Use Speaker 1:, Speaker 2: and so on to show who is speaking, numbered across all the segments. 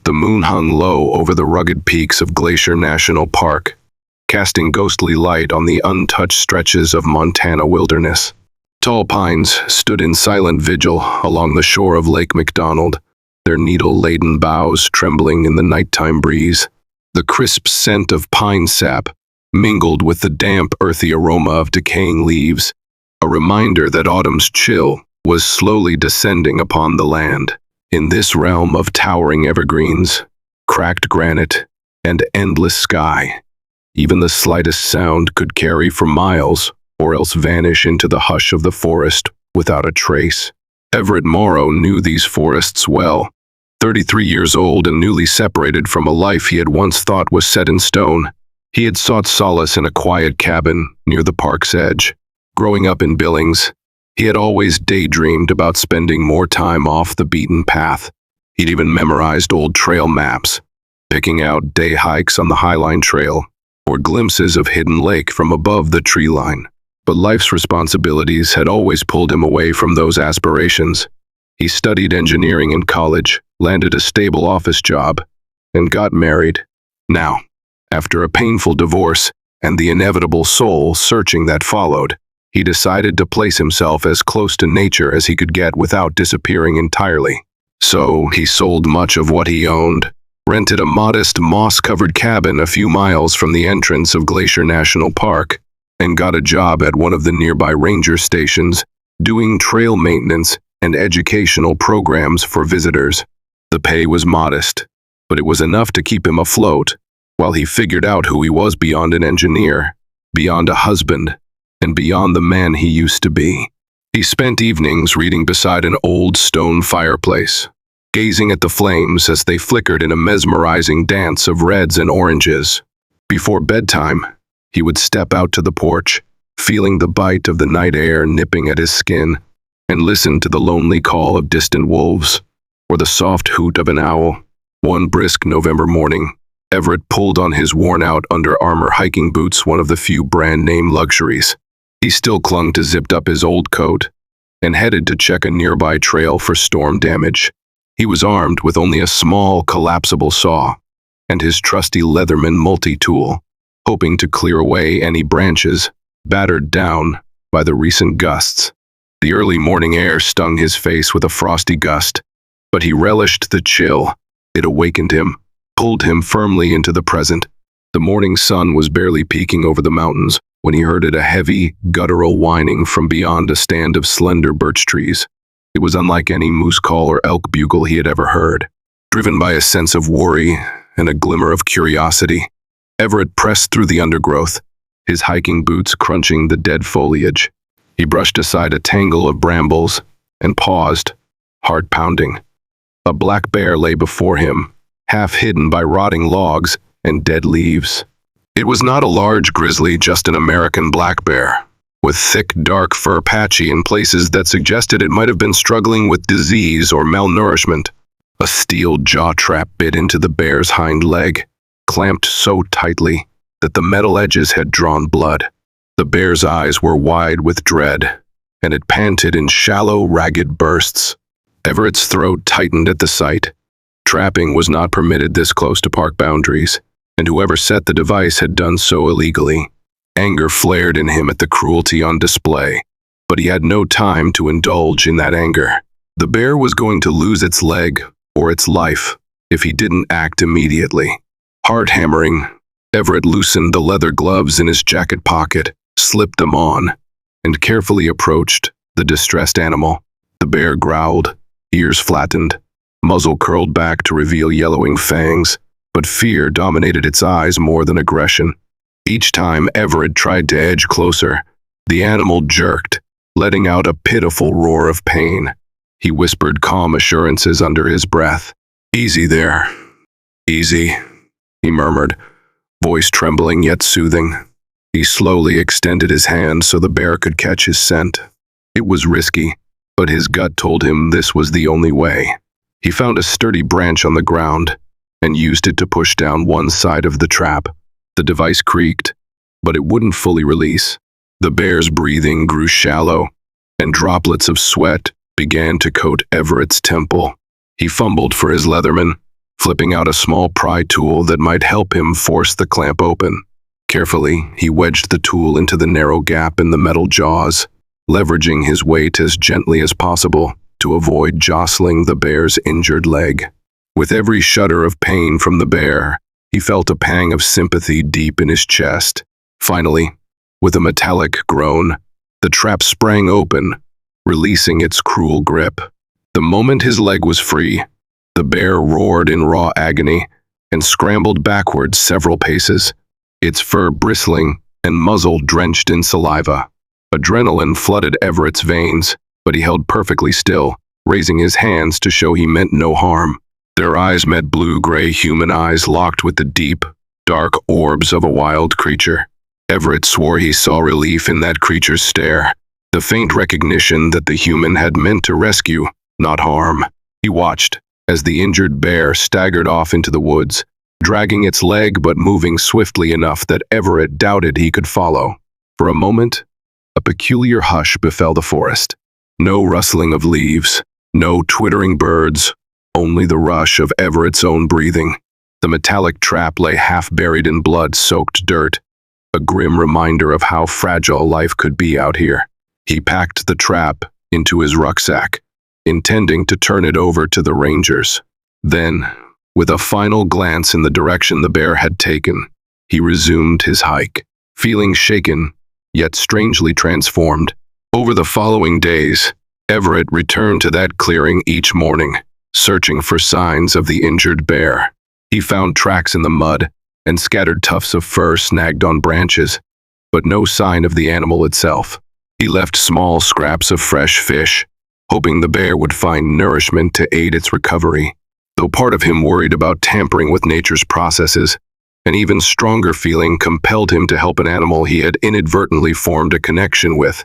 Speaker 1: The moon hung low over the rugged peaks of Glacier National Park, casting ghostly light on the untouched stretches of Montana wilderness. Tall pines stood in silent vigil along the shore of Lake McDonald, their needle-laden boughs trembling in the nighttime breeze. The crisp scent of pine sap mingled with the damp, earthy aroma of decaying leaves, a reminder that autumn's chill was slowly descending upon the land. In this realm of towering evergreens, cracked granite, and endless sky, even the slightest sound could carry for miles or else vanish into the hush of the forest without a trace. Everett Morrow knew these forests well. 33 years old and newly separated from a life he had once thought was set in stone, he had sought solace in a quiet cabin near the park's edge. Growing up in Billings, he had always daydreamed about spending more time off the beaten path. He'd even memorized old trail maps, picking out day hikes on the Highline Trail or glimpses of hidden lake from above the tree line. But life's responsibilities had always pulled him away from those aspirations. He studied engineering in college, landed a stable office job, and got married. Now, after a painful divorce and the inevitable soul-searching that followed, he decided to place himself as close to nature as he could get without disappearing entirely. So he sold much of what he owned, rented a modest moss-covered cabin a few miles from the entrance of Glacier National Park, and got a job at one of the nearby ranger stations, doing trail maintenance and educational programs for visitors. The pay was modest, but it was enough to keep him afloat, while he figured out who he was beyond an engineer, beyond a husband, and beyond the man he used to be. He spent evenings reading beside an old stone fireplace, gazing at the flames as they flickered in a mesmerizing dance of reds and oranges. Before bedtime, he would step out to the porch, feeling the bite of the night air nipping at his skin, and listen to the lonely call of distant wolves, or the soft hoot of an owl. One brisk November morning, Everett pulled on his worn-out Under Armour hiking boots, one of the few brand-name luxuries. He still clung to zipped up his old coat and headed to check a nearby trail for storm damage. He was armed with only a small, collapsible saw and his trusty Leatherman multi-tool, hoping to clear away any branches battered down by the recent gusts. The early morning air stung his face with a frosty gust, but he relished the chill. It awakened him, pulled him firmly into the present. The morning sun was barely peeking over the mountains when he heard a heavy, guttural whining from beyond a stand of slender birch trees. It was unlike any moose call or elk bugle he had ever heard. Driven by a sense of worry and a glimmer of curiosity, Everett pressed through the undergrowth, his hiking boots crunching the dead foliage. He brushed aside a tangle of brambles and paused, heart pounding. A black bear lay before him, half hidden by rotting logs and dead leaves. It was not a large grizzly, just an American black bear, with thick, dark fur patchy in places that suggested it might have been struggling with disease or malnourishment. A steel jaw trap bit into the bear's hind leg, clamped so tightly that the metal edges had drawn blood. The bear's eyes were wide with dread, and it panted in shallow, ragged bursts. Everett's throat tightened at the sight. Trapping was not permitted this close to park boundaries, and whoever set the device had done so illegally. Anger flared in him at the cruelty on display, but he had no time to indulge in that anger. The bear was going to lose its leg or its life if he didn't act immediately. Heart-hammering, Everett loosened the leather gloves in his jacket pocket, slipped them on, and carefully approached the distressed animal. The bear growled, ears flattened, muzzle curled back to reveal yellowing fangs, but fear dominated its eyes more than aggression. Each time Everett tried to edge closer, the animal jerked, letting out a pitiful roar of pain. He whispered calm assurances under his breath. "Easy there. Easy," he murmured, voice trembling yet soothing. He slowly extended his hand so the bear could catch his scent. It was risky, but his gut told him this was the only way. He found a sturdy branch on the ground and used it to push down one side of the trap. The device creaked, but it wouldn't fully release. The bear's breathing grew shallow, and droplets of sweat began to coat Everett's temple. He fumbled for his Leatherman, flipping out a small pry tool that might help him force the clamp open. Carefully, he wedged the tool into the narrow gap in the metal jaws, leveraging his weight as gently as possible to avoid jostling the bear's injured leg. With every shudder of pain from the bear, he felt a pang of sympathy deep in his chest. Finally, with a metallic groan, the trap sprang open, releasing its cruel grip. The moment his leg was free, the bear roared in raw agony and scrambled backward several paces, its fur bristling and muzzle drenched in saliva. Adrenaline flooded Everett's veins, but he held perfectly still, raising his hands to show he meant no harm. Their eyes met blue-gray human eyes locked with the deep, dark orbs of a wild creature. Everett swore he saw relief in that creature's stare, the faint recognition that the human had meant to rescue, not harm. He watched as the injured bear staggered off into the woods, dragging its leg but moving swiftly enough that Everett doubted he could follow. For a moment, a peculiar hush befell the forest. No rustling of leaves, no twittering birds, only the rush of Everett's own breathing. The metallic trap lay half buried in blood-soaked dirt, a grim reminder of how fragile life could be out here. He packed the trap into his rucksack, intending to turn it over to the rangers. Then, with a final glance in the direction the bear had taken, he resumed his hike, feeling shaken, yet strangely transformed. Over the following days, Everett returned to that clearing each morning, searching for signs of the injured bear. He found tracks in the mud and scattered tufts of fur snagged on branches, but no sign of the animal itself. He left small scraps of fresh fish, hoping the bear would find nourishment to aid its recovery. Though part of him worried about tampering with nature's processes, an even stronger feeling compelled him to help an animal he had inadvertently formed a connection with.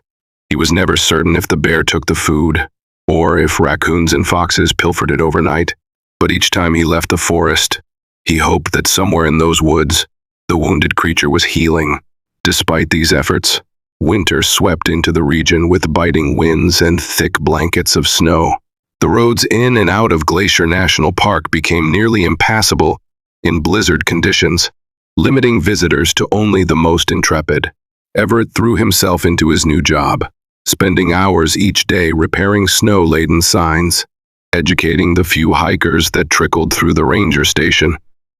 Speaker 1: He was never certain if the bear took the food, or if raccoons and foxes pilfered it overnight, but each time he left the forest, he hoped that somewhere in those woods, the wounded creature was healing. Despite these efforts, winter swept into the region with biting winds and thick blankets of snow. The roads in and out of Glacier National Park became nearly impassable in blizzard conditions, limiting visitors to only the most intrepid. Everett threw himself into his new job, spending hours each day repairing snow-laden signs, educating the few hikers that trickled through the ranger station,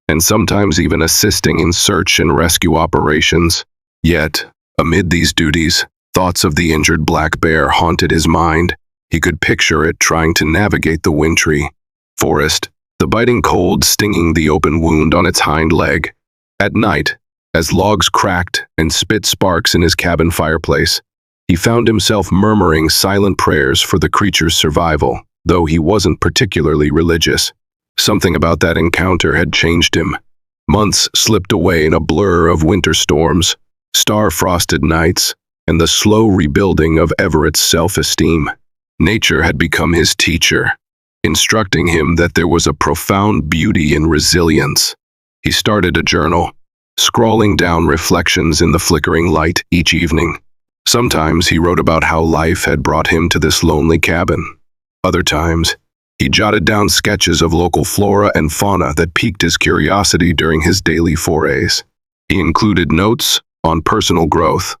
Speaker 1: and sometimes even assisting in search and rescue operations. Yet, amid these duties, thoughts of the injured black bear haunted his mind. He could picture it trying to navigate the wintry forest, the biting cold stinging the open wound on its hind leg. At night, as logs cracked and spit sparks in his cabin fireplace, he found himself murmuring silent prayers for the creature's survival, though he wasn't particularly religious. Something about that encounter had changed him. Months slipped away in a blur of winter storms, star-frosted nights, and the slow rebuilding of Everett's self-esteem. Nature had become his teacher, instructing him that there was a profound beauty in resilience. He started a journal, scrawling down reflections in the flickering light each evening. Sometimes he wrote about how life had brought him to this lonely cabin. Other times, he jotted down sketches of local flora and fauna that piqued his curiosity during his daily forays. He included notes on personal growth.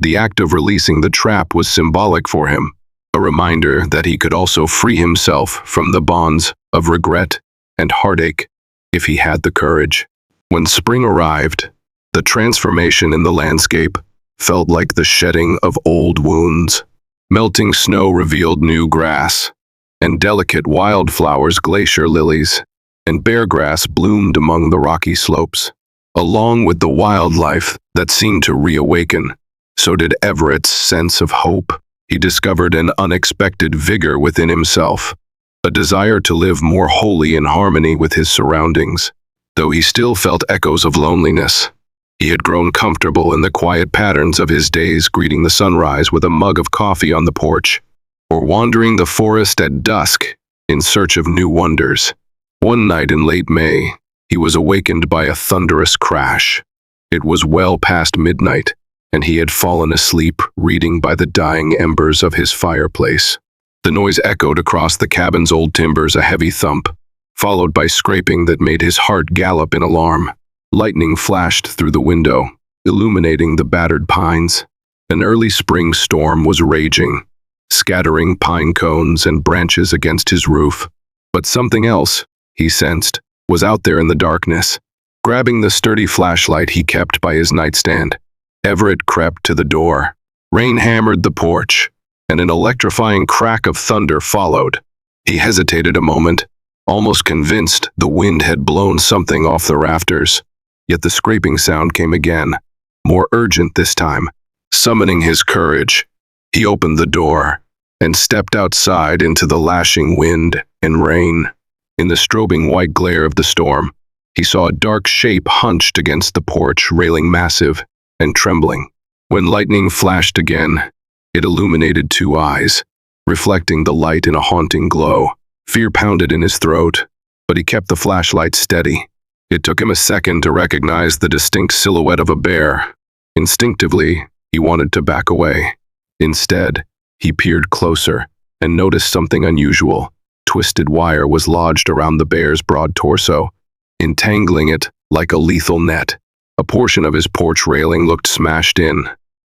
Speaker 1: The act of releasing the trap was symbolic for him, a reminder that he could also free himself from the bonds of regret and heartache if he had the courage. When spring arrived, the transformation in the landscape felt like the shedding of old wounds. Melting snow revealed new grass, and delicate wildflowers, glacier lilies, and beargrass bloomed among the rocky slopes. Along with the wildlife that seemed to reawaken, so did Everett's sense of hope. He discovered an unexpected vigor within himself, a desire to live more wholly in harmony with his surroundings. Though he still felt echoes of loneliness, he had grown comfortable in the quiet patterns of his days, greeting the sunrise with a mug of coffee on the porch, or wandering the forest at dusk in search of new wonders. One night in late May, he was awakened by a thunderous crash. It was well past midnight, and he had fallen asleep reading by the dying embers of his fireplace. The noise echoed across the cabin's old timbers, a heavy thump, followed by scraping that made his heart gallop in alarm. Lightning flashed through the window, illuminating the battered pines. An early spring storm was raging, scattering pine cones and branches against his roof. But something else, he sensed, was out there in the darkness. Grabbing the sturdy flashlight he kept by his nightstand, Everett crept to the door. Rain hammered the porch, and an electrifying crack of thunder followed. He hesitated a moment, almost convinced the wind had blown something off the rafters. Yet the scraping sound came again, more urgent this time. Summoning his courage, he opened the door and stepped outside into the lashing wind and rain. In the strobing white glare of the storm, he saw a dark shape hunched against the porch railing, massive and trembling. When lightning flashed again, it illuminated two eyes, reflecting the light in a haunting glow. Fear pounded in his throat, but he kept the flashlight steady. It took him a second to recognize the distinct silhouette of a bear. Instinctively, he wanted to back away. Instead, he peered closer and noticed something unusual. Twisted wire was lodged around the bear's broad torso, entangling it like a lethal net. A portion of his porch railing looked smashed in,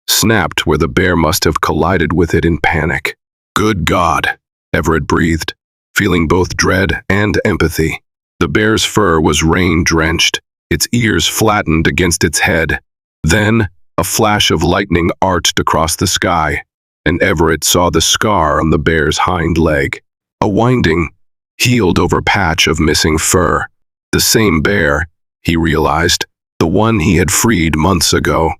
Speaker 1: snapped where the bear must have collided with it in panic. "Good God," Everett breathed, feeling both dread and empathy. The bear's fur was rain-drenched, its ears flattened against its head. Then, a flash of lightning arched across the sky, and Everett saw the scar on the bear's hind leg. A winding, healed-over patch of missing fur. The same bear, he realized, the one he had freed months ago.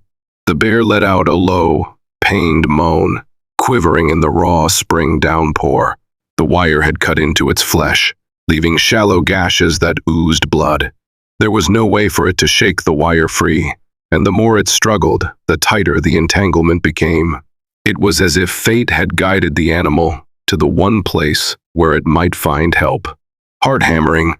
Speaker 1: The bear let out a low, pained moan, quivering in the raw spring downpour. The wire had cut into its flesh, leaving shallow gashes that oozed blood. There was no way for it to shake the wire free, and the more it struggled, the tighter the entanglement became. It was as if fate had guided the animal to the one place where it might find help. Heart-hammering,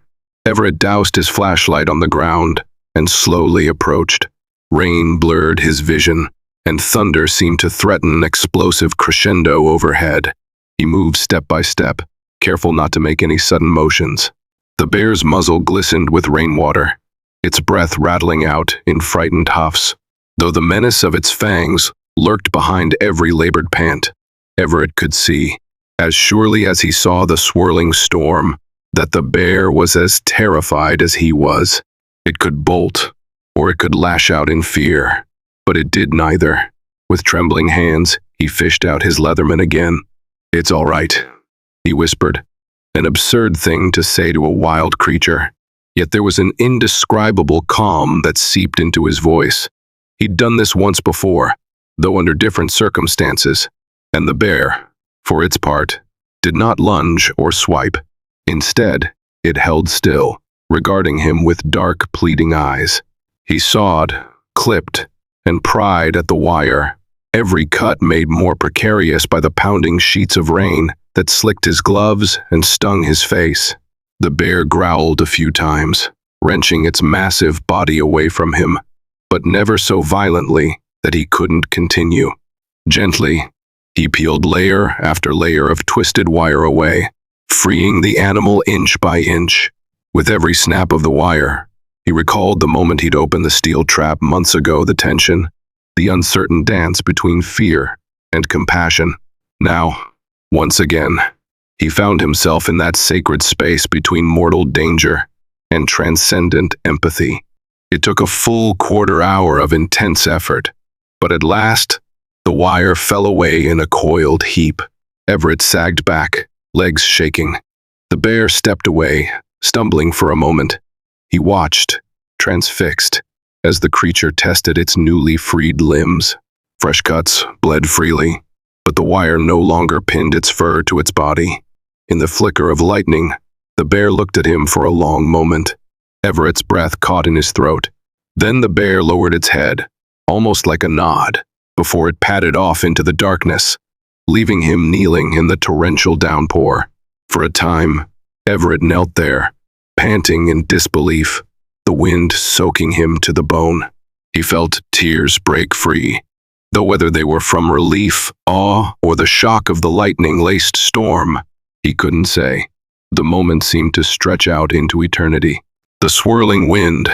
Speaker 1: Everett doused his flashlight on the ground and slowly approached. Rain blurred his vision, and thunder seemed to threaten an explosive crescendo overhead. He moved step by step, careful not to make any sudden motions. The bear's muzzle glistened with rainwater, its breath rattling out in frightened huffs. Though the menace of its fangs lurked behind every labored pant, Everett could see, as surely as he saw the swirling storm, that the bear was as terrified as he was. It could bolt, or it could lash out in fear, but it did neither. With trembling hands, he fished out his Leatherman again. "It's all right," he whispered, an absurd thing to say to a wild creature. Yet there was an indescribable calm that seeped into his voice. He'd done this once before, though under different circumstances, and the bear, for its part, did not lunge or swipe. Instead, it held still, regarding him with dark, pleading eyes. He sawed, clipped, and pried at the wire, every cut made more precarious by the pounding sheets of rain that slicked his gloves and stung his face. The bear growled a few times, wrenching its massive body away from him, but never so violently that he couldn't continue. Gently, he peeled layer after layer of twisted wire away, freeing the animal inch by inch. With every snap of the wire, he recalled the moment he'd opened the steel trap months ago, the tension, the uncertain dance between fear and compassion. Now, once again, he found himself in that sacred space between mortal danger and transcendent empathy. It took a full quarter-hour of intense effort, but at last, the wire fell away in a coiled heap. Everett sagged back, legs shaking. The bear stepped away, stumbling for a moment. He watched, transfixed, as the creature tested its newly freed limbs. Fresh cuts bled freely, but the wire no longer pinned its fur to its body. In the flicker of lightning, the bear looked at him for a long moment. Everett's breath caught in his throat. Then the bear lowered its head, almost like a nod, before it padded off into the darkness, leaving him kneeling in the torrential downpour. For a time, Everett knelt there, panting in disbelief, the wind soaking him to the bone. He felt tears break free, though whether they were from relief, awe, or the shock of the lightning-laced storm, he couldn't say. The moment seemed to stretch out into eternity. The swirling wind,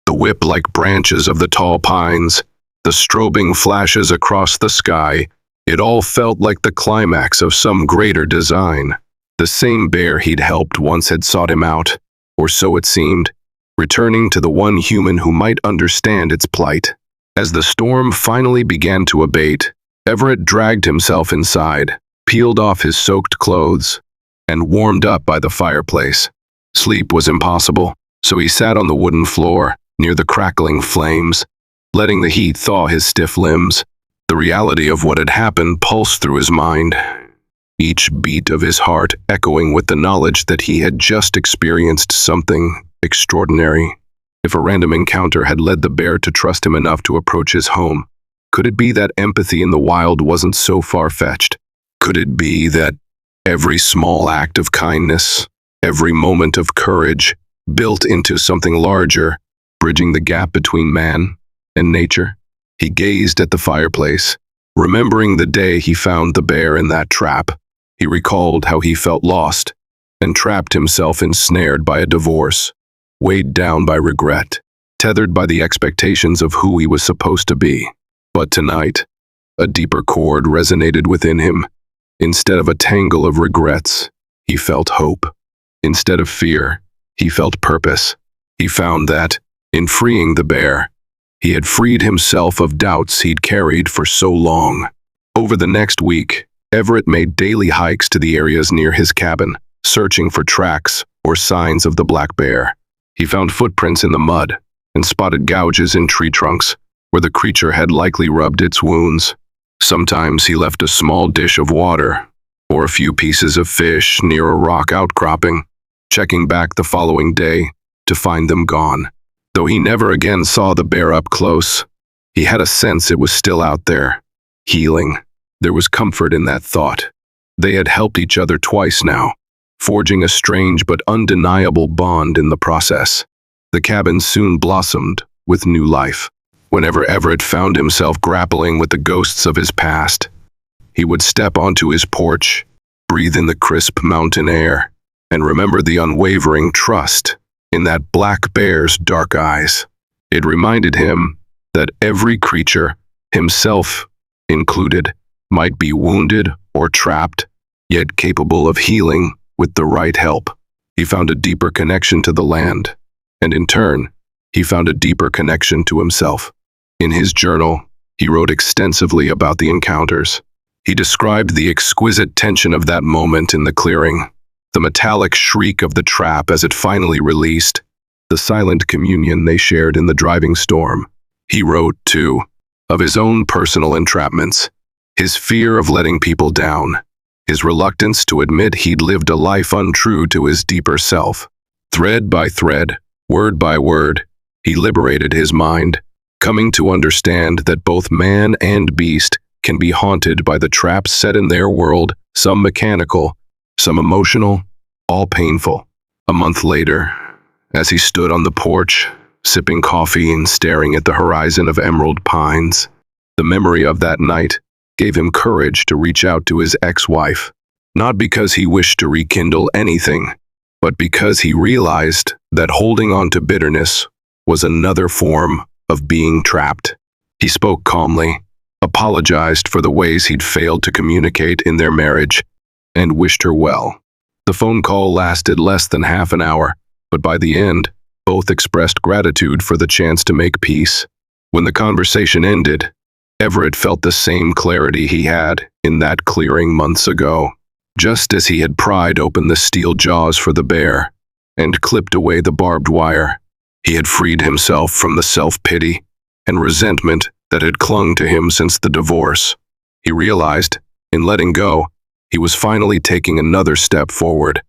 Speaker 1: the whip-like branches of the tall pines, the strobing flashes across the sky, it all felt like the climax of some greater design. The same bear he'd helped once had sought him out, or so it seemed, returning to the one human who might understand its plight. As the storm finally began to abate, Everett dragged himself inside, peeled off his soaked clothes, and warmed up by the fireplace. Sleep was impossible, so he sat on the wooden floor, near the crackling flames, letting the heat thaw his stiff limbs. The reality of what had happened pulsed through his mind, each beat of his heart echoing with the knowledge that he had just experienced something extraordinary. If a random encounter had led the bear to trust him enough to approach his home, could it be that empathy in the wild wasn't so far-fetched? Could it be that every small act of kindness, every moment of courage, built into something larger, bridging the gap between man and nature? He gazed at the fireplace, remembering the day he found the bear in that trap. He recalled how he felt lost and trapped himself ensnared by a divorce, weighed down by regret, tethered by the expectations of who he was supposed to be. But tonight, a deeper chord resonated within him. Instead of a tangle of regrets, he felt hope. Instead of fear, he felt purpose. He found that, in freeing the bear, he had freed himself of doubts he'd carried for so long. Over the next week, Everett made daily hikes to the areas near his cabin, searching for tracks or signs of the black bear. He found footprints in the mud and spotted gouges in tree trunks where the creature had likely rubbed its wounds. Sometimes he left a small dish of water or a few pieces of fish near a rock outcropping, checking back the following day to find them gone. Though he never again saw the bear up close, he had a sense it was still out there, healing. There was comfort in that thought. They had helped each other twice now, forging a strange but undeniable bond in the process. The cabin soon blossomed with new life. Whenever Everett found himself grappling with the ghosts of his past, he would step onto his porch, breathe in the crisp mountain air, and remember the unwavering trust in that black bear's dark eyes. It reminded him that every creature, himself included, might be wounded or trapped, yet capable of healing with the right help. He found a deeper connection to the land, and in turn, he found a deeper connection to himself. In his journal, he wrote extensively about the encounters. He described the exquisite tension of that moment in the clearing, the metallic shriek of the trap as it finally released, the silent communion they shared in the driving storm. He wrote, too, of his own personal entrapments, his fear of letting people down, his reluctance to admit he'd lived a life untrue to his deeper self. Thread by thread, word by word, he liberated his mind, coming to understand that both man and beast can be haunted by the traps set in their world, some mechanical, some emotional, all painful. A month later, as he stood on the porch, sipping coffee and staring at the horizon of emerald pines, the memory of that night gave him courage to reach out to his ex-wife, not because he wished to rekindle anything, but because he realized that holding on to bitterness was another form of being trapped. He spoke calmly, apologized for the ways he'd failed to communicate in their marriage, and wished her well. The phone call lasted less than half an hour, but by the end, both expressed gratitude for the chance to make peace. When the conversation ended, Everett felt the same clarity he had in that clearing months ago. Just as he had pried open the steel jaws for the bear and clipped away the barbed wire, he had freed himself from the self-pity and resentment that had clung to him since the divorce. He realized, in letting go, he was finally taking another step forward,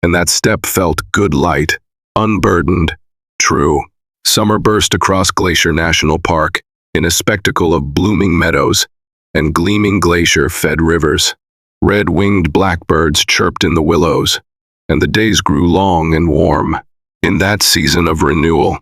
Speaker 1: and that step felt good light, unburdened, true. Summer burst across Glacier National Park in a spectacle of blooming meadows and gleaming glacier-fed rivers. Red-winged blackbirds chirped in the willows, and the days grew long and warm. In that season of renewal,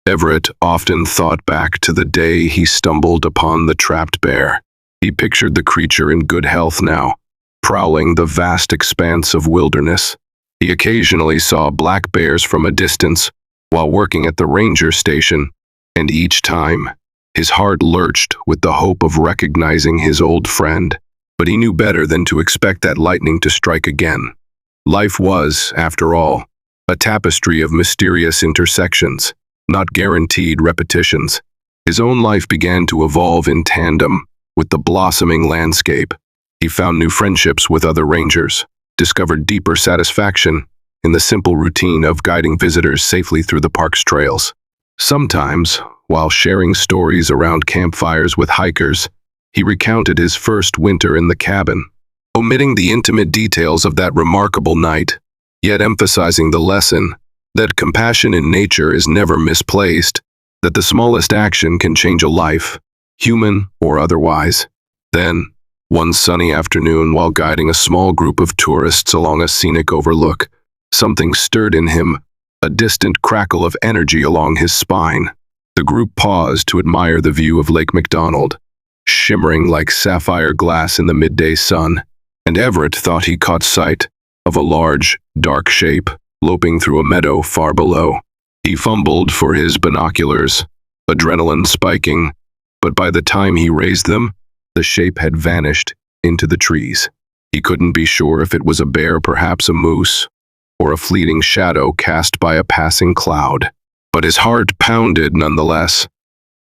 Speaker 1: Everett often thought back to the day he stumbled upon the trapped bear. He pictured the creature in good health now, prowling the vast expanse of wilderness, He occasionally saw black bears from a distance while working at the ranger station, and each time, his heart lurched with the hope of recognizing his old friend. But he knew better than to expect that lightning to strike again. Life was, after all, a tapestry of mysterious intersections, not guaranteed repetitions. His own life began to evolve in tandem with the blossoming landscape. He found new friendships with other rangers, discovered deeper satisfaction in the simple routine of guiding visitors safely through the park's trails. Sometimes, while sharing stories around campfires with hikers, he recounted his first winter in the cabin, omitting the intimate details of that remarkable night, yet emphasizing the lesson that compassion in nature is never misplaced, that the smallest action can change a life, human or otherwise. Then, one sunny afternoon while guiding a small group of tourists along a scenic overlook, something stirred in him, a distant crackle of energy along his spine. The group paused to admire the view of Lake McDonald, shimmering like sapphire glass in the midday sun, and Everett thought he caught sight of a large, dark shape loping through a meadow far below. He fumbled for his binoculars, adrenaline spiking, but by the time he raised them, the shape had vanished into the trees. He couldn't be sure if it was a bear, perhaps a moose, or a fleeting shadow cast by a passing cloud. But his heart pounded nonetheless,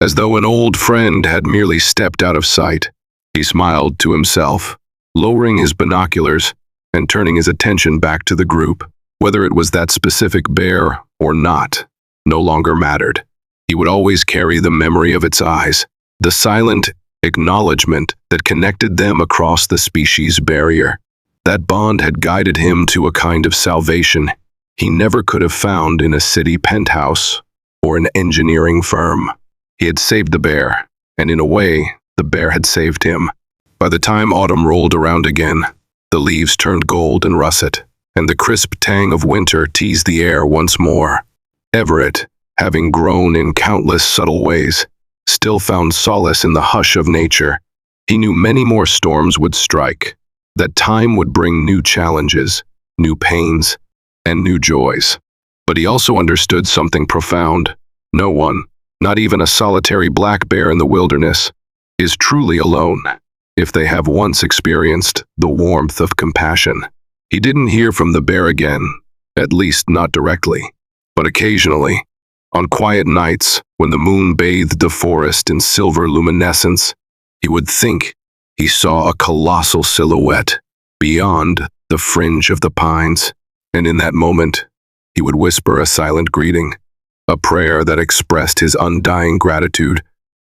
Speaker 1: as though an old friend had merely stepped out of sight. He smiled to himself, lowering his binoculars and turning his attention back to the group. Whether it was that specific bear or not, no longer mattered. He would always carry the memory of its eyes, the silent acknowledgement that connected them across the species barrier. That bond had guided him to a kind of salvation he never could have found in a city penthouse or an engineering firm. He had saved the bear, and in a way, the bear had saved him. By the time autumn rolled around again, the leaves turned gold and russet, and the crisp tang of winter teased the air once more. Everett, having grown in countless subtle ways, still found solace in the hush of nature. He knew many more storms would strike, that time would bring new challenges, new pains, and new joys. But he also understood something profound. No one, not even a solitary black bear in the wilderness, is truly alone if they have once experienced the warmth of compassion. He didn't hear from the bear again, at least not directly, but occasionally, on quiet nights when the moon bathed the forest in silver luminescence, he would think he saw a colossal silhouette beyond the fringe of the pines, and in that moment, he would whisper a silent greeting, a prayer that expressed his undying gratitude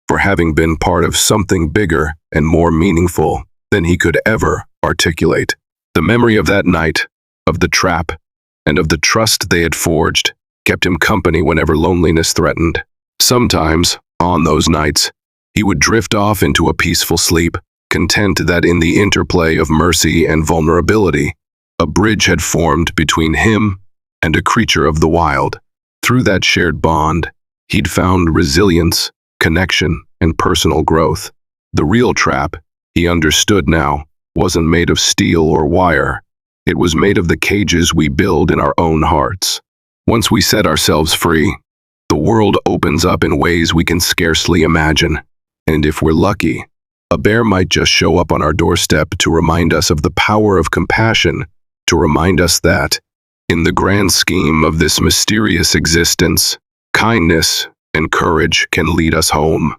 Speaker 1: for having been part of something bigger and more meaningful than he could ever articulate. The memory of that night, of the trap, and of the trust they had forged kept him company whenever loneliness threatened. Sometimes, on those nights, he would drift off into a peaceful sleep, content that in the interplay of mercy and vulnerability, a bridge had formed between him and a creature of the wild. Through that shared bond, he'd found resilience, connection, and personal growth. The real trap, he understood now, wasn't made of steel or wire. It was made of the cages we build in our own hearts. Once we set ourselves free, the world opens up in ways we can scarcely imagine. And if we're lucky, a bear might just show up on our doorstep to remind us of the power of compassion, to remind us that, in the grand scheme of this mysterious existence, kindness and courage can lead us home.